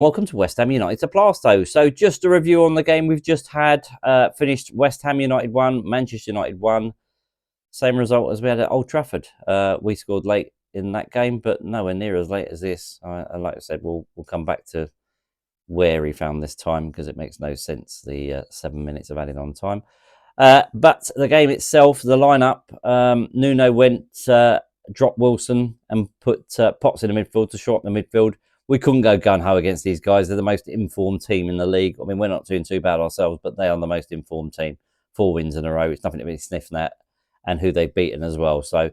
Welcome to West Ham United to Plasto. So just a review on the game we've just had. Finished West Ham United 1, Manchester United 1. Same result as we had at Old Trafford. We scored late in that game, but nowhere near as late as this. And like I said, we'll come back to where he found this time because it makes no sense, the 7 minutes of added on time. But the game itself, the lineup, Nuno went, dropped Wilson and put Potts in the midfield to shore up the midfield. We couldn't go gun-ho against these guys. They're the most informed team in the league. I mean, we're not doing too bad ourselves, but they are the most informed team. 4 wins in a row. It's nothing to be sniffing at, and who they've beaten as well. So,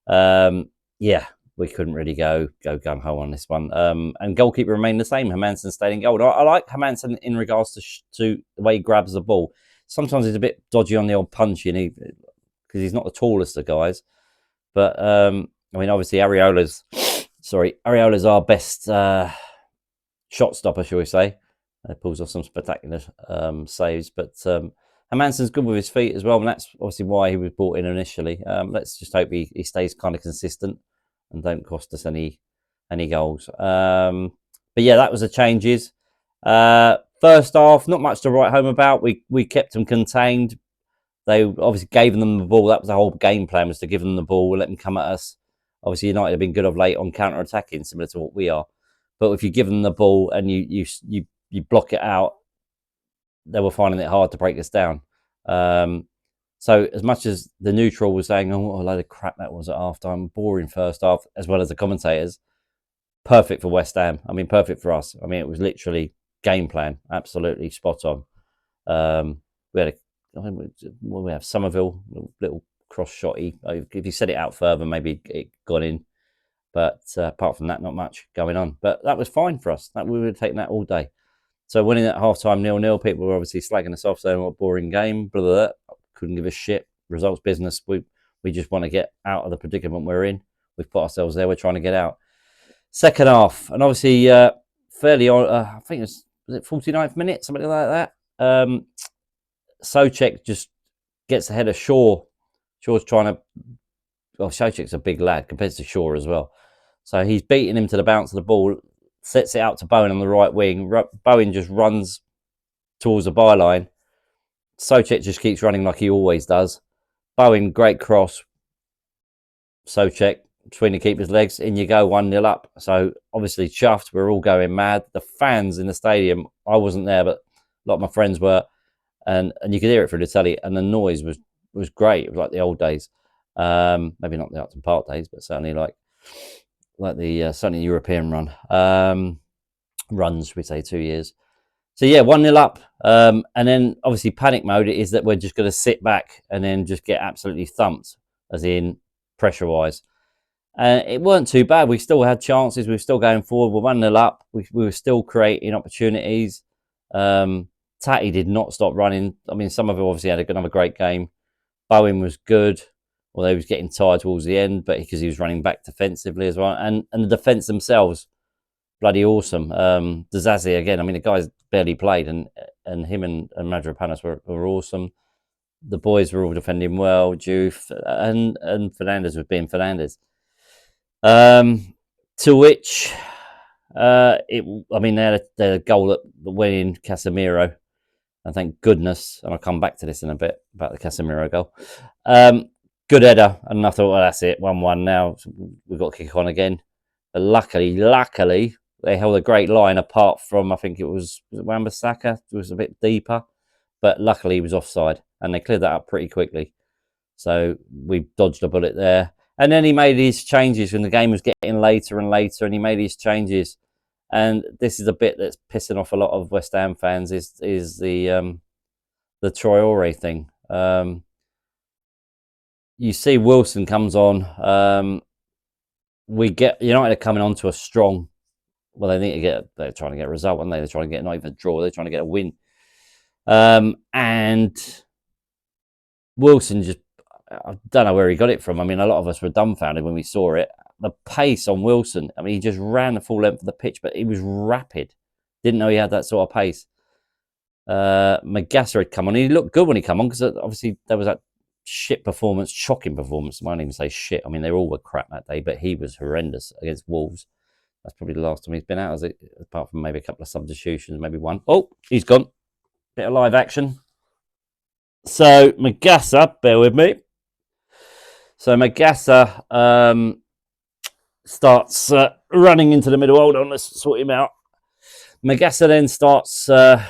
yeah, we couldn't really go gun-ho on this one. And goalkeeper remained the same. Hermansen stayed in goal. I like Hermansen in regards to the way he grabs the ball. Sometimes he's a bit dodgy on the old punching because he's not the tallest of guys. But, I mean, obviously, Areola's our best shot stopper, shall we say. He pulls off some spectacular saves. But Hermansen's good with his feet as well, and that's obviously why he was brought in initially. Let's just hope he stays kind of consistent and don't cost us any goals. But yeah, that was the changes. First half, not much to write home about. We kept them contained. They obviously gave them the ball. That was the whole game plan, was to give them the ball, let them come at us. Obviously, United have been good of late on counter-attacking, similar to what we are. But if you give them the ball and you block it out, they were finding it hard to break us down. So as much as the neutral was saying, oh, what a load of crap that was at half-time, boring first half, as well as the commentators, perfect for West Ham. I mean, perfect for us. I mean, it was literally game plan, absolutely spot on. We have Somerville, little cross shotty. If you set it out further, maybe it got in. But apart from that, not much going on. But that was fine for us. We would have taken that all day. So winning at half-time 0-0, people were obviously slagging us off, saying what a boring game, blah, blah, blah. Couldn't give a shit. Results business. We just want to get out of the predicament we're in. We've put ourselves there. We're trying to get out. Second half, and obviously fairly on, I think was it 49th minute, something like that. Soucek just gets ahead of Shaw. Shaw's trying to... Well, Soucek's a big lad compared to Shaw as well. So he's beating him to the bounce of the ball, sets it out to Bowen on the right wing. Bowen just runs towards the byline. Soucek just keeps running like he always does. Bowen, great cross. Soucek between the keeper's legs. In you go, 1-0 up. So obviously chuffed. We're all going mad. The fans in the stadium, I wasn't there, but a lot of my friends were. And you could hear it through the telly. And the noise was great. It was like the old days. Maybe not the Upton Park days, but certainly like the certainly European runs, we say 2 years. So yeah, 1-0 up, and then obviously panic mode is that we're just going to sit back and then just get absolutely thumped, as in pressure wise. It weren't too bad. We still had chances. We were still going forward. We're 1-0 up. We were still creating opportunities. Tatty did not stop running. I mean, Somerville obviously had another great game. Bowen was good. Although he was getting tired towards the end, but because he was running back defensively as well. And the defence themselves, bloody awesome. Dazazi, again, I mean, the guy's barely played, and him and Mavropanos were awesome. The boys were all defending well, Juve, and Fernandes was being Fernandes. To which, they had a goal at the winning Casemiro. And thank goodness, and I'll come back to this in a bit about the Casemiro goal. Good header, and I thought, well, that's it, 1-1 now. We've got to kick on again. But luckily, they held a great line apart from, I think it was Wan-Bissaka. It was a bit deeper. But luckily, he was offside, and they cleared that up pretty quickly. So we dodged a bullet there. And then he made his changes when the game was getting later and later, and he made his changes. And this is a bit that's pissing off a lot of West Ham fans, is the Traore thing. You see Wilson comes on. We get United are coming on to a strong. Well, they're trying to get a result, aren't they? They're trying to get not even a draw. They're trying to get a win. And Wilson I don't know where he got it from. I mean, a lot of us were dumbfounded when we saw it. The pace on Wilson. I mean, he just ran the full length of the pitch, but he was rapid. Didn't know he had that sort of pace. Magassa had come on. He looked good when he came on because obviously there was that shocking performance. I won't even say shit. I mean, they all were crap that day, but he was horrendous against Wolves. That's probably the last time he's been out, is it? Apart from maybe a couple of substitutions, maybe one. Oh, he's gone. Bit of live action. So Magassa, bear with me. So Magassa starts running into the middle. Hold on, let's sort him out. Magassa then starts a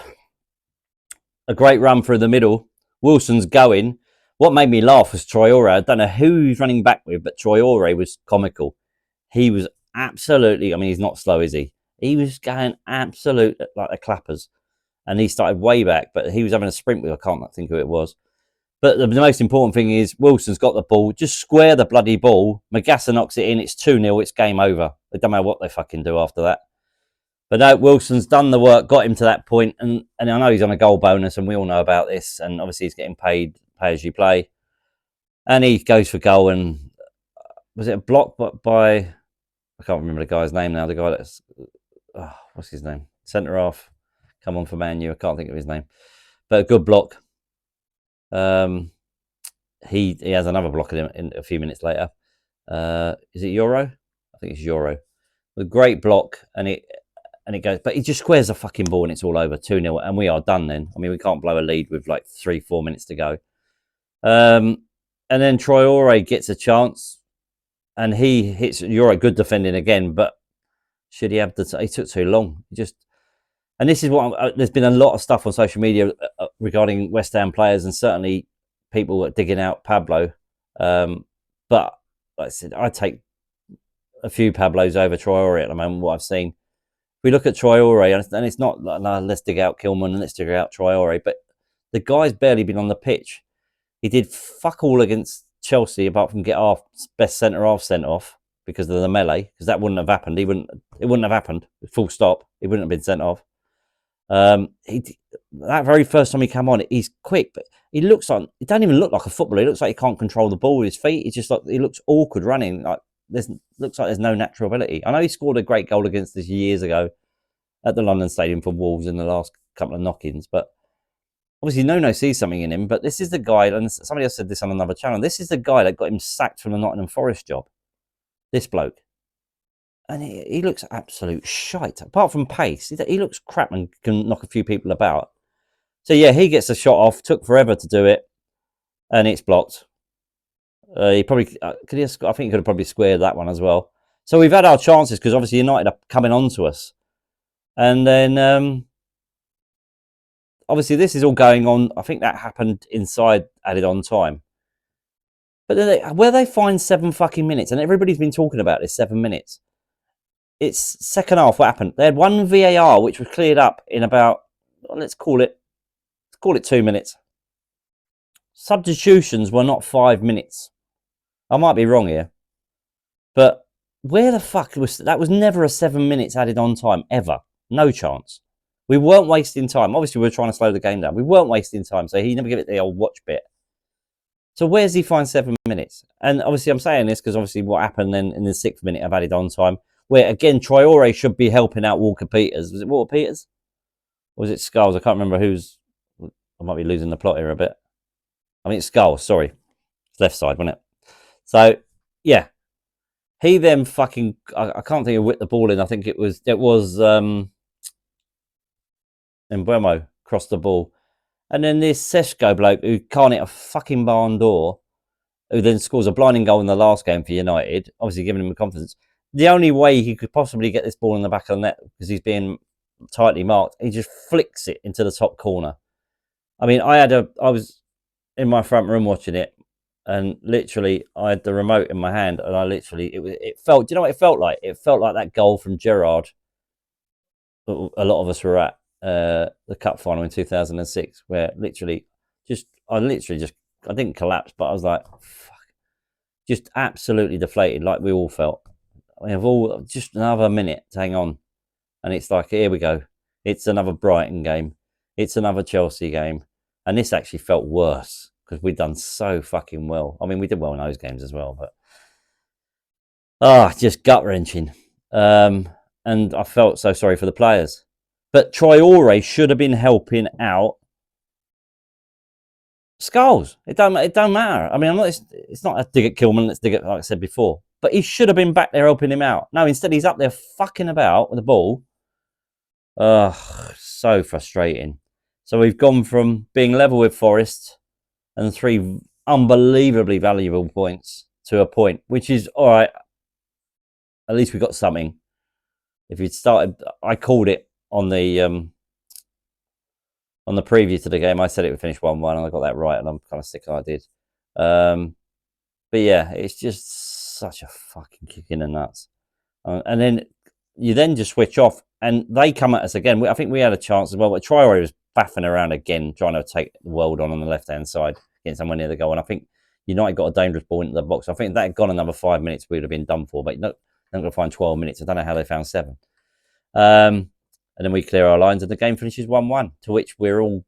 great run through the middle. Wilson's going. What made me laugh was Traore. I don't know who he's running back with, but Traore was comical. He was absolutely, I mean, he's not slow, is he? He was going absolute like the clappers. And he started way back, but he was having a sprint with, I can't think who it was. But the most important thing is Wilson's got the ball. Just square the bloody ball. Magassa knocks it in. It's 2-0. It's game over. They don't know what they fucking do after that. But no, Wilson's done the work, got him to that point, and I know he's on a goal bonus, and we all know about this, and obviously he's getting paid pay as you play. And he goes for goal, and was it a block by, I can't remember the guy's name now, the guy that's, what's his name? Centre half, come on for Man U, I can't think of his name. But a good block. He has another block in a few minutes later. Is it Euro? I think it's Euro. A great block, and it goes, but he just squares the fucking ball and it's all over. 2-0, and we are done then. I mean, we can't blow a lead with like 3-4 minutes to go. And then Traore gets a chance, and he hits Euro. Good defending again, but should he have he took too long. And this is what there's been a lot of stuff on social media regarding West Ham players, and certainly people are digging out Pablo. But like I said, I take a few Pablos over Traore at the moment. What I've seen. We look at Traore, and it's not like, no, let's dig out Kilman and let's dig out Traore, but the guy's barely been on the pitch. He did fuck all against Chelsea, apart from get our best centre half sent off because of the melee, because that wouldn't have happened. It wouldn't have happened. Full stop. He wouldn't have been sent off. That very first time he came on, he's quick, but he don't even look like a footballer. He looks like he can't control the ball with his feet. He just he looks awkward running. Looks like there's no natural ability. I know he scored a great goal against us years ago at the London Stadium for Wolves in the last couple of knock-ins, but obviously Nuno sees something in him. But this is the guy, and somebody else said this on another channel, this is the guy that got him sacked from the Nottingham Forest job. This bloke. And he looks absolute shite. Apart from pace, he looks crap and can knock a few people about. So yeah, he gets a shot off, took forever to do it, and it's blocked. He probably I think he could have probably squared that one as well. So we've had our chances because obviously United are coming on to us, and then obviously this is all going on. I think that happened inside added on time. But then where they find 7 fucking minutes, and everybody's been talking about this 7 minutes. It's second half. What happened? They had one VAR which was cleared up in about, let's call it 2 minutes. Substitutions were not 5 minutes. I might be wrong here, but where the fuck was that? Was never a 7 minutes added on time ever. No chance. We weren't wasting time. Obviously, we were trying to slow the game down. We weren't wasting time, so he never gave it the old watch bit. So where's he find 7 minutes? And obviously, I'm saying this because obviously what happened then in the 6th minute of added on time, where again Traore should be helping out Walker Peters. Was it Walker Peters? Or was it Skulls? I can't remember who's. I might be losing the plot here a bit. I mean, it's Skulls. Sorry, it's left side, wasn't it? So, yeah, he then fucking, I can't think of whipped the ball in. I think it was Mbeumo crossed the ball. And then this Seshko bloke who can't hit a fucking barn door, who then scores a blinding goal in the last game for United, obviously giving him the confidence. The only way he could possibly get this ball in the back of the net, because he's being tightly marked, he just flicks it into the top corner. I mean, I was in my front room watching it, and literally, I had the remote in my hand, and it felt. Do you know what it felt like? It felt like that goal from Gerrard. A lot of us were at the cup final in 2006, where I didn't collapse, but I was like, fuck, just absolutely deflated, like we all felt. I mean, just another minute to hang on, and it's like, here we go. It's another Brighton game. It's another Chelsea game, and this actually felt worse. Because we'd done so fucking well. I mean, we did well in those games as well, but just gut-wrenching. And I felt so sorry for the players. But Traore should have been helping out Skulls. It don't matter. I mean, it's not a dig at Kilman. Let's dig at, like I said before. But he should have been back there helping him out. No, instead he's up there fucking about with the ball. Ugh, so frustrating. So we've gone from being level with Forest and 3 unbelievably valuable points to a point, which is all right. At least we got something. If you'd started, I called it on the preview to the game. I said it would finish 1-1, and I got that right, and I'm kind of sick I did. But yeah, it's just such a fucking kick in the nuts. And then you then just switch off, and they come at us again. I think we had a chance as well, but Traore was baffing around again, trying to take the world on the left-hand side, getting somewhere near the goal. And I think United got a dangerous ball into the box. I think if that had gone another 5 minutes, we would have been done for. But they're not going to find 12 minutes. I don't know how they found 7. And then we clear our lines, and the game finishes 1-1, to which we're all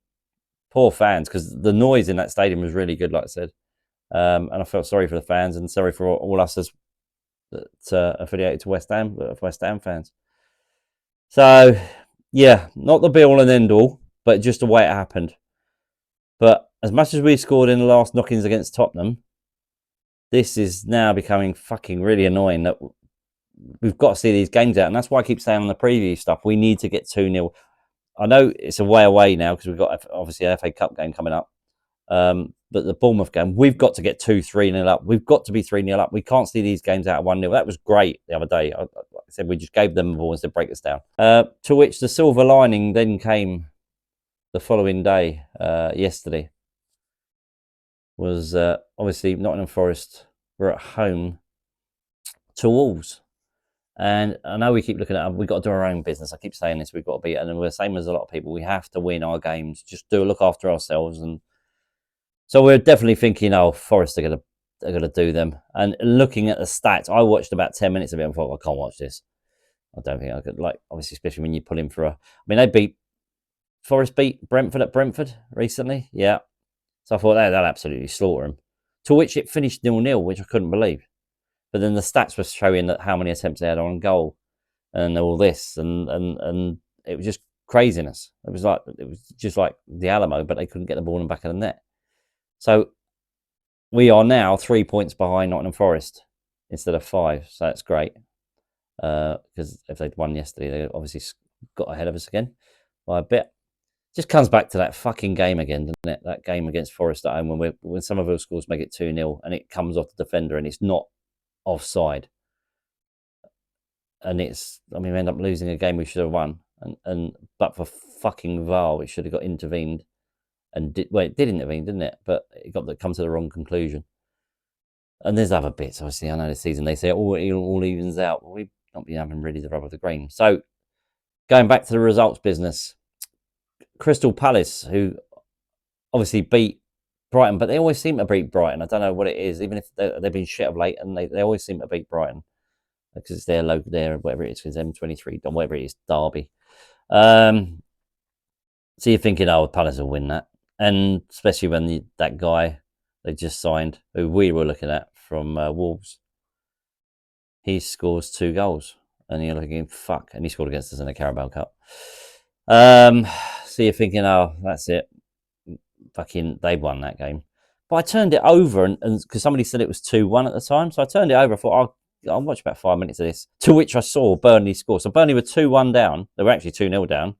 poor fans, because the noise in that stadium was really good, like I said. And I felt sorry for the fans and sorry for all us as affiliated to West Ham fans. So, yeah, not the be all and end all, but just the way it happened. But as much as we scored in the last knockings against Tottenham, this is now becoming fucking really annoying that we've got to see these games out. And that's why I keep saying on the preview stuff, we need to get 2-0. I know it's a way away now because we've got obviously an FA Cup game coming up. But the Bournemouth game, we've got to get 2-3-0 up. We've got to be 3-0 up. We can't see these games out of 1-0. That was great the other day. I said we just gave them the ball instead of break us down. To which the silver lining then came the following day, yesterday, was obviously Nottingham Forest were at home to Wolves. And I know we keep looking at we've got to do our own business. I keep saying this, we've got to beat it. And we're the same as a lot of people. We have to win our games. Just look after ourselves. And so we're definitely thinking, oh, Forest are gonna do them. And looking at the stats, I watched about 10 minutes of it and thought, I can't watch this. I don't think I could, obviously, especially when you pull in for Forest beat Brentford at Brentford recently. Yeah. So I thought they'll absolutely slaughter them. To which it finished 0-0, which I couldn't believe. But then the stats were showing that how many attempts they had on goal and all this. And it was just craziness. It was just like the Alamo, but they couldn't get the ball in the back of the net. So we are now 3 points behind Nottingham Forest instead of 5. So that's great. Because if they'd won yesterday, they obviously got ahead of us again by a bit. Just comes back to that fucking game again, doesn't it? That game against Forest at home when some of our scores make it 2-0 and it comes off the defender and it's not offside. And we end up losing a game we should have won. But for fucking VAR, it should have got intervened. And it did intervene, didn't it? But it come to the wrong conclusion. And there's other bits, obviously. I know this season they say it all evens out. But we've not been having really the rub of the green. So going back to the results business, Crystal Palace, who obviously beat Brighton, but they always seem to beat Brighton. I don't know what it is, even if they've been shit of late, and they always seem to beat Brighton because it's their local, whatever it is, because M23, whatever it is, Derby. So you're thinking, Palace will win that, and especially when that guy they just signed, who we were looking at from Wolves, he scores 2 goals, and you're looking, fuck, and he scored against us in the Carabao Cup. So you're thinking, that's it. Fucking, they won that game. But I turned it over, and because somebody said it was 2-1 at the time, so I turned it over. I thought, I'll watch about 5 minutes of this. To which I saw Burnley score. So Burnley were 2-1 down. They were actually 2-0 down.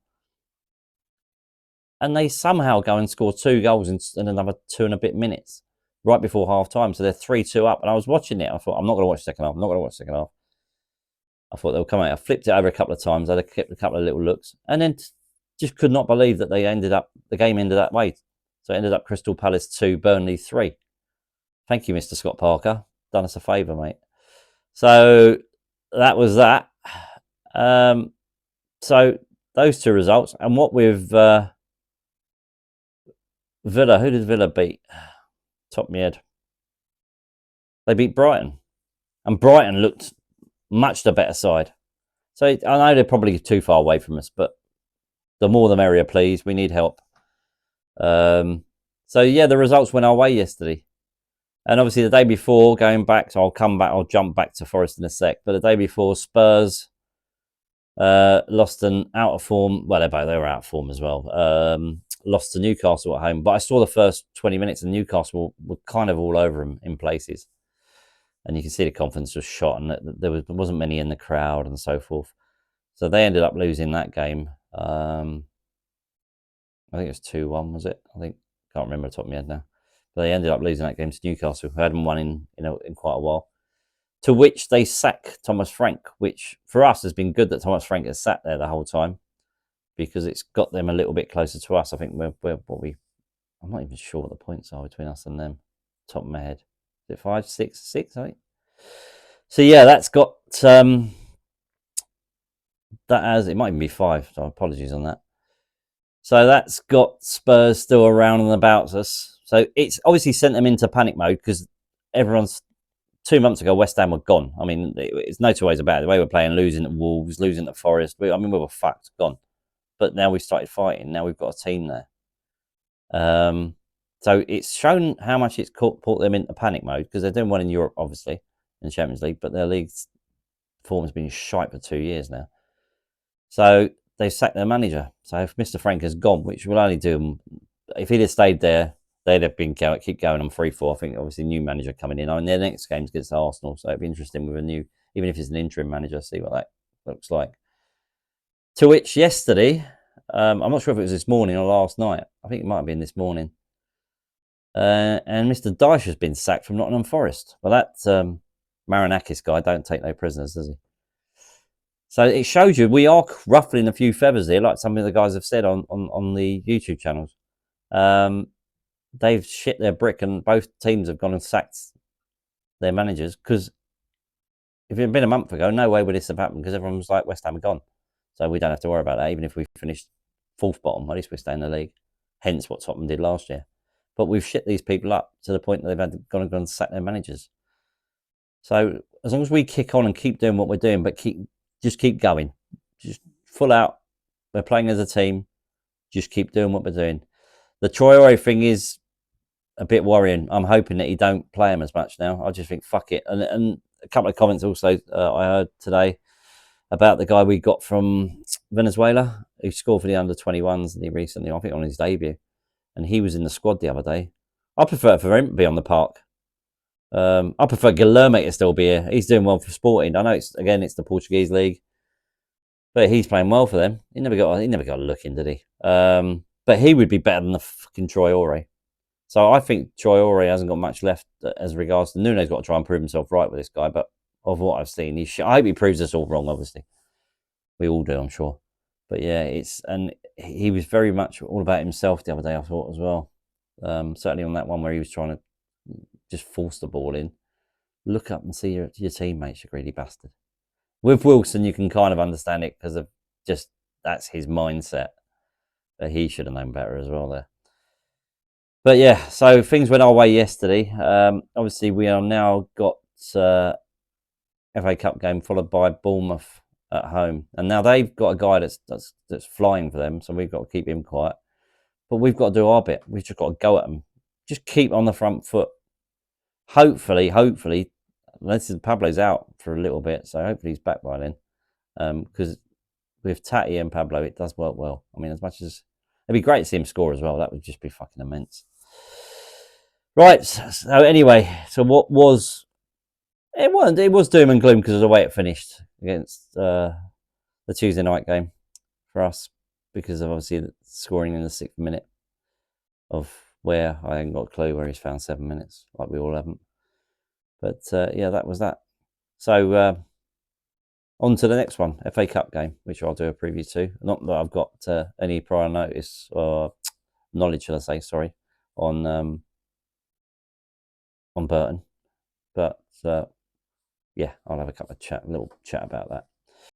And they somehow go and score 2 goals in another 2 and a bit minutes, right before half time. So they're 3-2 up. And I was watching it. I thought, I'm not going to watch the second half. I'm not going to watch the second half. I thought they'll come out. I flipped it over a couple of times. I had a couple of little looks. And then just could not believe that the game ended that way. So it ended up Crystal Palace 2, Burnley 3. Thank you, Mr. Scott Parker. Done us a favour, mate. So that was that. So those 2 results. And what with Villa, who did Villa beat? Top of my head. They beat Brighton. And Brighton looked much the better side. So I know they're probably too far away from us, but the more the merrier, please. We need help. So yeah, the results went our way yesterday. And obviously the day before, going back, so I'll jump back to Forest in a sec, but the day before, Spurs lost an out of form, well, they were out of form as well, lost to Newcastle at home. But I saw the first 20 minutes and Newcastle were kind of all over them in places. and you can see the confidence was shot, and there wasn't many in the crowd and so forth. So they ended up losing that game. I think it was 2-1, was it? Can't remember the top of my head now. But they ended up losing that game to Newcastle, who hadn't won in quite a while. To which they sack Thomas Frank, which for us has been good that Thomas Frank has sat there the whole time, because it's got them a little bit closer to us. I think I'm not even sure what the points are between us and them. Top of my head, is it 5, 6, 6? I think. So yeah, that's got that as it might even be 5. So apologies on that. So that's got Spurs still around and about us. So it's obviously sent them into panic mode, because everyone's 2 months ago, West Ham were gone. I mean, it's no two ways about it. The way we're playing, losing at Wolves, losing at Forest. We were fucked, gone. But now we've started fighting. Now we've got a team there. So it's shown how much it's put them into panic mode, because they're doing well in Europe, obviously, in the Champions League, but their league's form has been shite for 2 years now. So they've sacked their manager. So if Mr. Frank has gone, which will only do them, if he'd have stayed there, they'd have been keep going on 3-4. I think obviously new manager coming in. I mean, their next game's against Arsenal, so it'd be interesting with a new, even if it's an interim manager, see what that looks like. To which yesterday, I'm not sure if it was this morning or last night. I think it might have been this morning. And Mr. Dyche has been sacked from Nottingham Forest. Well, that Marinakis guy don't take no prisoners, does he? So it shows you we are ruffling a few feathers here, like some of the guys have said on the YouTube channels. They've shit their brick, and both teams have gone and sacked their managers, because if it had been a month ago, no way would this have happened, because everyone was like, West Ham are gone. So we don't have to worry about that. Even if we finished 4th bottom, at least we stay in the league. Hence what Tottenham did last year. But we've shit these people up to the point that they've gone and sacked their managers. So as long as we kick on and keep doing what we're doing, but just keep going. Just full out. We're playing as a team. Just keep doing what we're doing. The Traore thing is a bit worrying. I'm hoping that he don't play him as much now. I just think, fuck it. And a couple of comments also I heard today about the guy we got from Venezuela, who scored for the under-21s and he recently, I think on his debut, and he was in the squad the other day. I prefer for him to be on the park. I prefer Guilherme to still be here. He's doing well for Sporting. I know it's the Portuguese league, but he's playing well for them. He never got a look in, did he? But he would be better than the fucking Traore. So I think Traore hasn't got much left as regards to Nuno's got to try and prove himself right with this guy. But of what I've seen, I hope he proves us all wrong. Obviously, we all do, I'm sure. But yeah, and he was very much all about himself the other day, I thought, as well. Certainly on that one where he was trying to just force the ball in. Look up and see your teammates, you greedy bastard. With Wilson, you can kind of understand it because of just that's his mindset. But he should have known better as well there. But yeah, so things went our way yesterday. Obviously, we are now got FA Cup game followed by Bournemouth at home, and now they've got a guy that's flying for them, so we've got to keep him quiet. But we've got to do our bit. We've just got to go at them. Just keep on the front foot. Hopefully, Pablo's out for a little bit, so hopefully he's back by then. Because with Tati and Pablo, it does work well. I mean, as much as it'd be great to see him score as well, that would just be fucking immense. Right. So anyway, so what was it was doom and gloom because of the way it finished against the Tuesday night game for us, because of obviously the scoring in the 6th minute of where I haven't got a clue where he's found 7 minutes, like we all haven't. But yeah, that was that. So on to the next one, FA Cup game, which I'll do a preview to. Not that I've got any prior notice or knowledge, should I say, sorry, on Burton. But yeah, I'll have a little chat about that.